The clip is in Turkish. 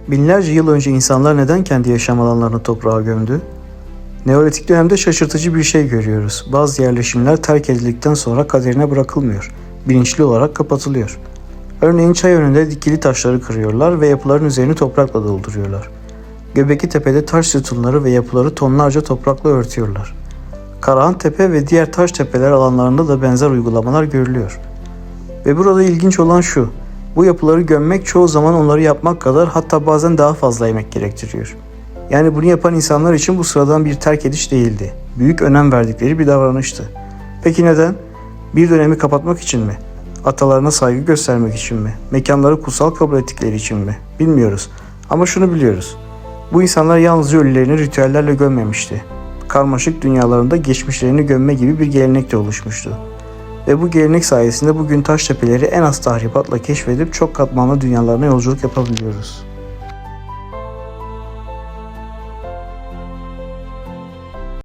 Binlerce yıl önce insanlar neden kendi yaşam alanlarını toprağa gömdü? Neolitik dönemde şaşırtıcı bir şey görüyoruz. Bazı yerleşimler terk edildikten sonra kaderine bırakılmıyor. Bilinçli olarak kapatılıyor. Örneğin çay önünde dikili taşları kırıyorlar ve yapıların üzerini toprakla dolduruyorlar. Göbekli Tepe'de taş sütunları ve yapıları tonlarca toprakla örtüyorlar. Karahantepe ve diğer taş tepeler alanlarında da benzer uygulamalar görülüyor. Ve burada ilginç olan şu, bu yapıları gömmek çoğu zaman onları yapmak kadar, hatta bazen daha fazla emek gerektiriyor. Yani bunu yapan insanlar için bu sıradan bir terk ediş değildi. Büyük önem verdikleri bir davranıştı. Peki neden? Bir dönemi kapatmak için mi? Atalarına saygı göstermek için mi? Mekanları kutsal kabul ettikleri için mi? Bilmiyoruz. Ama şunu biliyoruz. Bu insanlar yalnızca ölülerini ritüellerle gömmemişti. Karmaşık dünyalarında geçmişlerini gömme gibi bir gelenek de oluşmuştu. Ve bu gelenek sayesinde bugün taş tepeleri en az tahribatla keşfedip çok katmanlı dünyalarına yolculuk yapabiliyoruz.